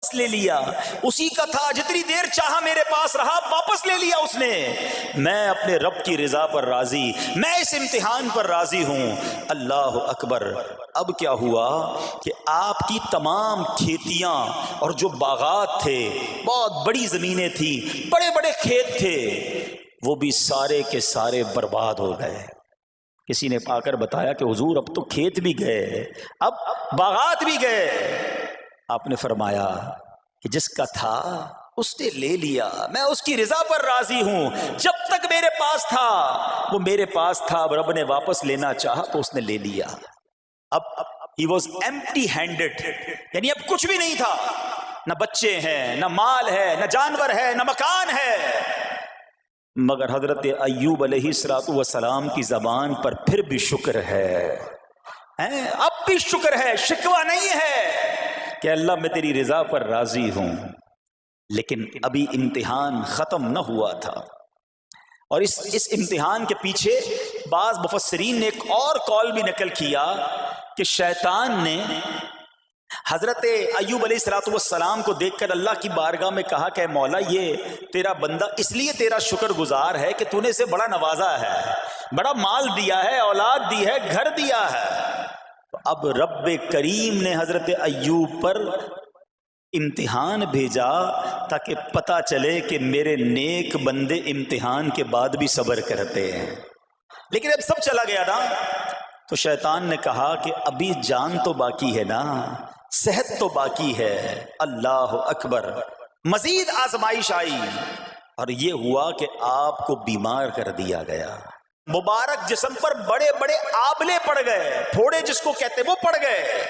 वापस ले लिया, उसी का था, जितनी देर चाहा मेरे पास रहा, वापस ले लिया उसने। मैं अपने रब की रजा पर राजी, मैं इस इम्तिहान पर राजी हूं। अल्लाह अकबर। अब क्या हुआ कि आपकी तमाम खेतियां और जो बागात थे, बहुत बड़ी जमीनें थी, बड़े बड़े खेत थे, वो भी सारे के सारे बर्बाद हो गए। किसी ने आकर बताया कि हुजूर अब तो खेत भी गए, अब बागात भी गए। आपने फरमाया कि जिसका था उसने ले लिया, मैं उसकी रजा पर राजी हूं। जब तक मेरे पास था वो मेरे पास था, अब रब ने वापस लेना चाहा तो उसने ले लिया। अब ही वॉज एम्प्टी हैंडेड, यानी अब कुछ भी नहीं था, न बच्चे हैं, न माल है, न जानवर है, न मकान है। मगर हजरत अय्यूब अलैहिस्सलातु वस्सलाम की जबान पर फिर भी शुक्र है, अब भी शुक्र है, शिकवा नहीं है कि अल्लाह मैं तेरी रजा पर राजी हूं। लेकिन अभी इम्तिहान खत्म न हुआ था, और इस इम्तिहान के पीछे बाज़ मुफस्सिरीन ने एक और कौल भी नकल किया कि शैतान ने हजरत अय्यूब अलैहिस्सलाम को देखकर अल्लाह की बारगाह में कहा कि मौला, ये तेरा बंदा इसलिए तेरा शुक्रगुजार है कि तूने इसे बड़ा नवाजा है, बड़ा माल दिया है, औलाद दी है, घर दिया है। तो अब रब्बे करीम ने हजरत अय्यूब पर इम्तिहान भेजा ताकि पता चले कि मेरे नेक बंदे इम्तिहान के बाद भी सब्र करते हैं। लेकिन अब सब चला गया ना, तो शैतान ने कहा कि अभी जान तो बाकी है ना, सेहत तो बाकी है। अल्लाह अकबर। मजीद आजमाइश आई और ये हुआ कि आपको बीमार कर दिया गया। मुबारक जिस्म पर बड़े बड़े आबले पड़ गए, फोड़े जिसको कहते वो पड़ गए।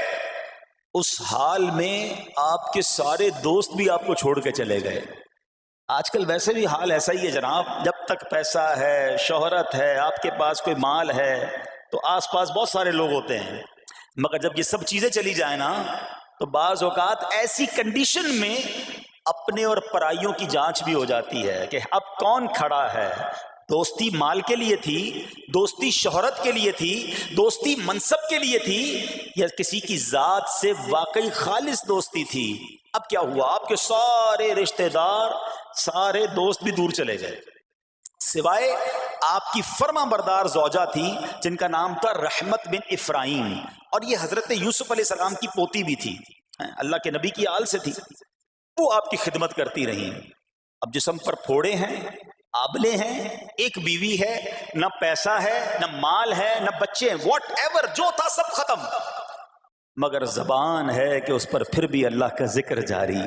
उस हाल में आपके सारे दोस्त भी आपको छोड़ के चले गए। आजकल वैसे भी हाल ऐसा ही है जनाब, जब तक पैसा है, शोहरत है, आपके पास कोई माल है तो आसपास बहुत सारे लोग होते हैं, मगर जब ये सब चीजें चली जाए ना, तो बाज़ औक़ात ऐसी कंडीशन में अपने और पराइयों की जांच भी हो जाती है कि अब कौन खड़ा है। दोस्ती माल के लिए थी, दोस्ती शोहरत के लिए थी, दोस्ती मनसब के लिए थी, या किसी की जात से वाकई खालिस दोस्ती थी। अब क्या हुआ, आपके सारे रिश्तेदार, सारे दोस्त भी दूर चले गए, सिवाय आपकी फर्मा बरदार ज़ौजा थी जिनका नाम था रहमत बिन इफ्राहीम, और ये हजरत यूसुफ अलैहिस्सलाम की पोती भी थी, अल्लाह के नबी की आल से थी। वो आपकी खिदमत करती रही। अब जिस्म पर फोड़े हैं, आबले हैं, एक बीवी है, न पैसा है, न माल है, न बच्चे हैं, वॉट एवर जो था सब खत्म, मगर जबान है कि उस पर फिर भी अल्लाह का जिक्र जारी।